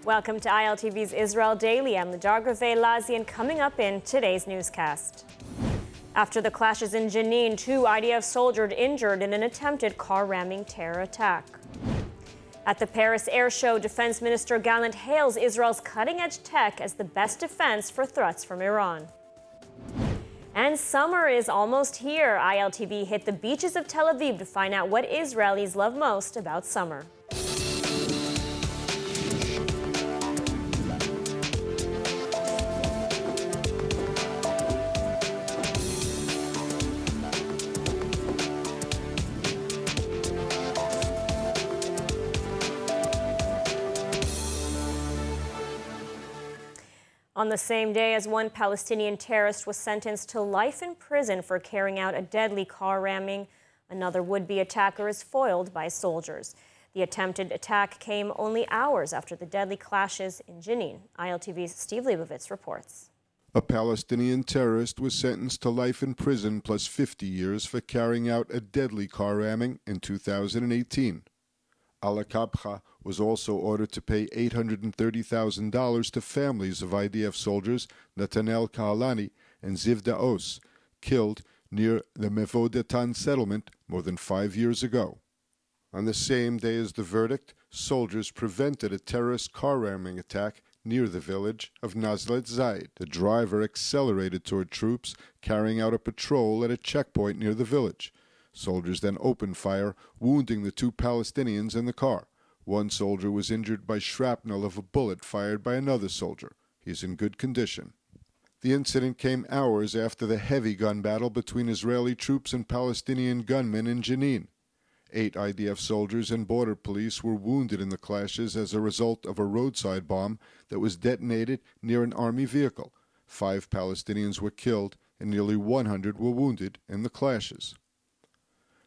Welcome to ILTV's Israel Daily. I'm Ladar Grave-Lazi, and coming up in today's newscast. After the clashes in Jenin, 2 IDF soldiers injured in an attempted car-ramming terror attack. At the Paris Air Show, Defense Minister Gallant hails Israel's cutting-edge tech as the best defense for threats from Iran. And summer is almost here. ILTV hit the beaches of Tel Aviv to find out what Israelis love most about summer. On the same day as one Palestinian terrorist was sentenced to life in prison for carrying out a deadly car ramming, another would-be attacker is foiled by soldiers. The attempted attack came only hours after the deadly clashes in Jenin. ILTV's Steve Leibovitz reports. A Palestinian terrorist was sentenced to life in prison plus 50 years for carrying out a deadly car ramming in 2018. Al-Kabha was also ordered to pay $830,000 to families of IDF soldiers Netanel Kahalani and Ziv Daos, killed near the Mevodatan settlement more than 5 years ago. On the same day as the verdict, soldiers prevented a terrorist car ramming attack near the village of Nazlet Zaid. The driver accelerated toward troops carrying out a patrol at a checkpoint near the village. Soldiers then opened fire, wounding the 2 Palestinians in the car. One soldier was injured by shrapnel of a bullet fired by another soldier. He is in good condition. The incident came hours after the heavy gun battle between Israeli troops and Palestinian gunmen in Jenin. 8 IDF soldiers and border police were wounded in the clashes as a result of a roadside bomb that was detonated near an army vehicle. 5 Palestinians were killed and nearly 100 were wounded in the clashes.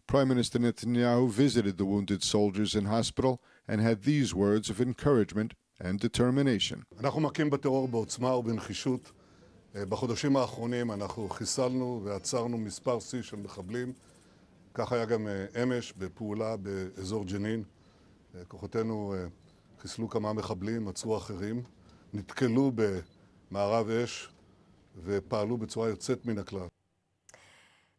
Prime Minister Netanyahu visited the wounded soldiers in hospital and had these words of encouragement and determination. אנחנו מכים בטרור בעוצמה ובנחישות. בחודשים האחרונים אנחנו חיסלנו ועצרנו מספר שיא של מחבלים. כך היה גם אמש בפעולה באזור ג'נין. כוחותינו חיסלו כמה מחבלים, עצרו אחרים, נתקלו במערב אש ופעלו בצורה יוצאת מן הכלל.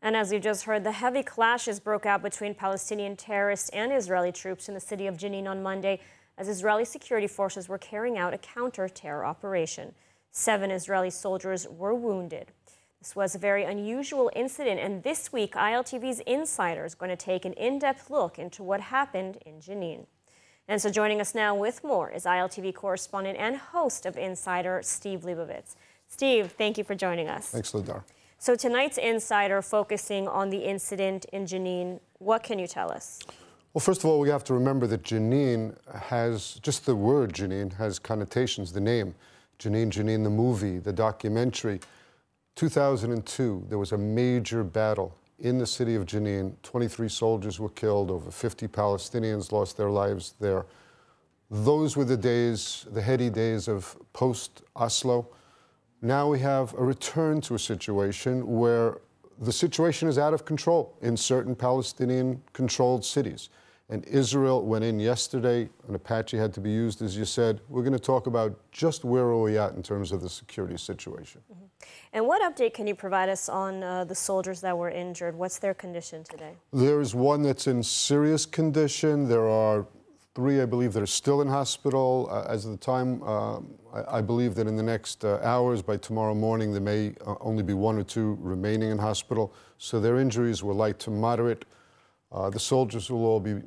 And as you just heard, the heavy clashes broke out between Palestinian terrorists and Israeli troops in the city of Jenin on Monday as Israeli security forces were carrying out a counter-terror operation. 7 Israeli soldiers were wounded. This was a very unusual incident, and this week, ILTV's Insider is going to take an in-depth look into what happened in Jenin. And so joining us now with more is ILTV correspondent and host of Insider, Steve Leibovitz. Steve, thank you for joining us. Thanks, Ladar. So tonight's Insider focusing on the incident in Jenin. What can you tell us? Well, first of all, we have to remember that Jenin has, just the word Jenin has connotations, the name. Jenin, Jenin, the movie, the documentary. 2002, there was a major battle in the city of Jenin. 23 soldiers were killed, over 50 Palestinians lost their lives there. Those were the days, the heady days of post-Oslo. Now we have a return to a situation where the situation is out of control in certain Palestinian-controlled cities. And Israel went in yesterday, an Apache had to be used, as you said. We're going to talk about just where are we at in terms of the security situation. Mm-hmm. And what update can you provide us on the soldiers that were injured? What's their condition today? There is one that's in serious condition. There are 3, I believe, that are still in hospital. As of the time, I believe that in the next hours, by tomorrow morning, there may only be 1 or 2 remaining in hospital. So their injuries were light to moderate. The soldiers will all be,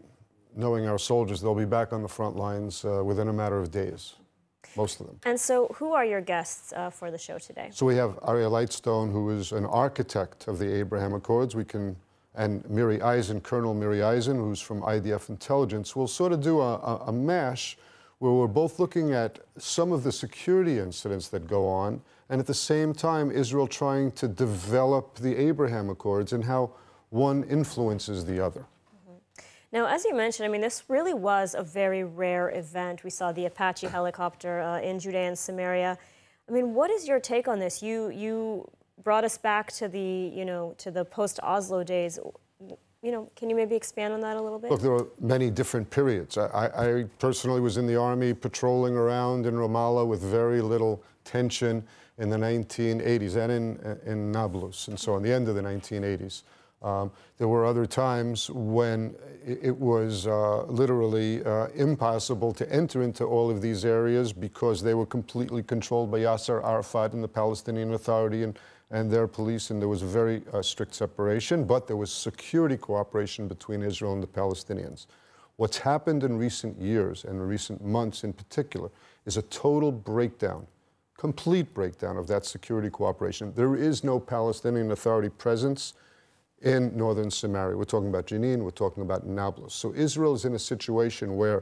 knowing our soldiers, they'll be back on the front lines within a matter of days, most of them. And so who are your guests for the show today? So we have Ariel Lightstone, who is an architect of the Abraham Accords. And Miri Eisen, Colonel Miri Eisen, who's from IDF Intelligence. We'll sort of do a mash where we're both looking at some of the security incidents that go on, and at the same time, Israel trying to develop the Abraham Accords and how one influences the other. Mm-hmm. Now, as you mentioned, I mean, this really was a very rare event. We saw the Apache helicopter in Judea and Samaria. I mean, what is your take on this? You brought us back to the, to the post-Oslo days. can you maybe expand on that a little bit? Look, there are many different periods. I personally was in the army patrolling around in Ramallah with very little tension in the 1980s and in Nablus and so on, the end of the 1980s. There were other times when it was literally impossible to enter into all of these areas because they were completely controlled by Yasser Arafat and the Palestinian Authority and their police, and there was a very strict separation, but there was security cooperation between Israel and the Palestinians. What's happened in recent years, and recent months in particular, is a total breakdown, complete breakdown of that security cooperation. There is no Palestinian Authority presence in northern Samaria. We're talking about Jenin, we're talking about Nablus. So Israel is in a situation where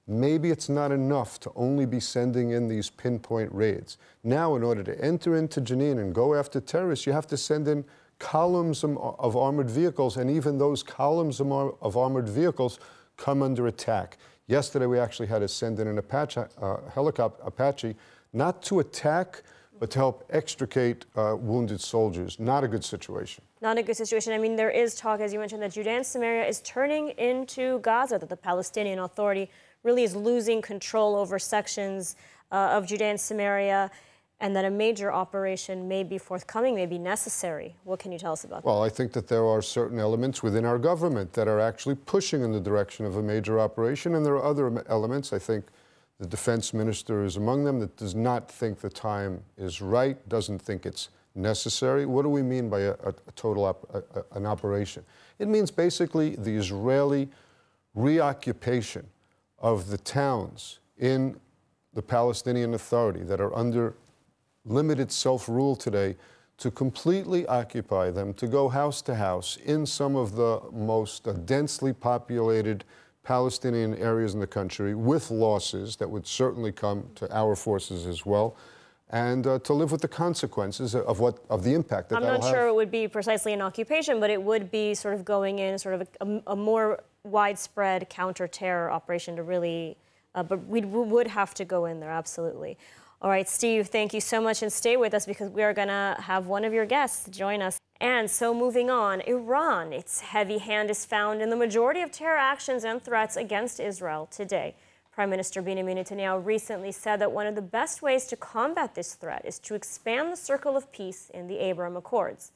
maybe it's not enough to only be sending in these pinpoint raids. Now, in order to enter into Jenin and go after terrorists, you have to send in columns of armored vehicles, and even those columns of armored vehicles come under attack. Yesterday, we actually had to send in an Apache, not to attack, but to help extricate wounded soldiers. Not a good situation. Not a good situation. I mean, there is talk, as you mentioned, that Judea and Samaria is turning into Gaza, that the Palestinian Authority really is losing control over sections of Judea and Samaria, and that a major operation may be forthcoming, may be necessary. What can you tell us about that? Well, I think that there are certain elements within our government that are actually pushing in the direction of a major operation, and there are other elements, I think the defense minister is among them, that does not think the time is right, doesn't think it's necessary. What do we mean by an operation? It means basically the Israeli reoccupation of the towns in the Palestinian Authority that are under limited self-rule today, to completely occupy them, to go house to house in some of the most densely populated Palestinian areas in the country, with losses that would certainly come to our forces as well, and to live with the consequences of the impact that that'll have. I'm not sure it would be precisely an occupation, but it would be sort of going in sort of a more widespread counter-terror operation to really, but we would have to go in there, absolutely. All right, Steve, thank you so much, and stay with us because we are going to have one of your guests join us. And so moving on, Iran, its heavy hand is found in the majority of terror actions and threats against Israel today. Prime Minister Benjamin Netanyahu recently said that one of the best ways to combat this threat is to expand the circle of peace in the Abraham Accords.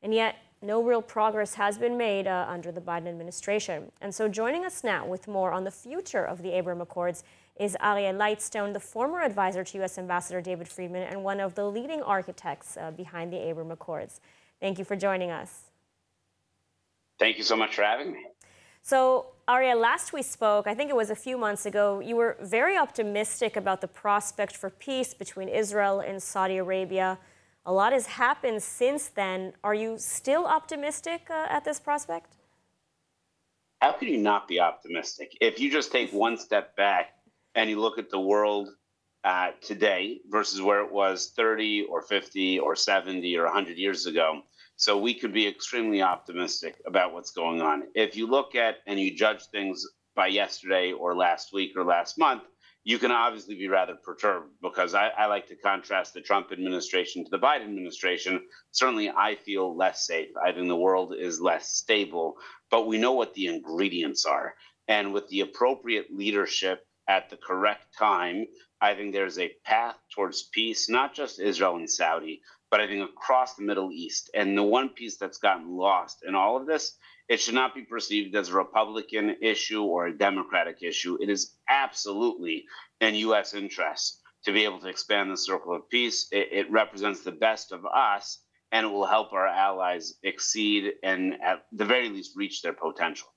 And yet, no real progress has been made under the Biden administration. And so joining us now with more on the future of the Abraham Accords is Ariel Lightstone, the former advisor to U.S. Ambassador David Friedman and one of the leading architects behind the Abraham Accords. Thank you for joining us. Thank you so much for having me. So, Ariel, last we spoke, I think it was a few months ago, you were very optimistic about the prospect for peace between Israel and Saudi Arabia. A lot has happened since then. Are you still optimistic at this prospect? How can you not be optimistic? If you just take one step back and you look at the world today versus where it was 30 or 50 or 70 or 100 years ago, so we could be extremely optimistic about what's going on. If you look at and you judge things by yesterday or last week or last month, you can obviously be rather perturbed because I like to contrast the Trump administration to the Biden administration. Certainly, I feel less safe. I think the world is less stable, but we know what the ingredients are. And with the appropriate leadership at the correct time, I think there's a path towards peace, not just Israel and Saudi, but I think across the Middle East. And the one piece that's gotten lost in all of this, it should not be perceived as a Republican issue or a Democratic issue. It is absolutely in U.S. interest to be able to expand the circle of peace. It represents the best of us, and it will help our allies exceed and at the very least reach their potential.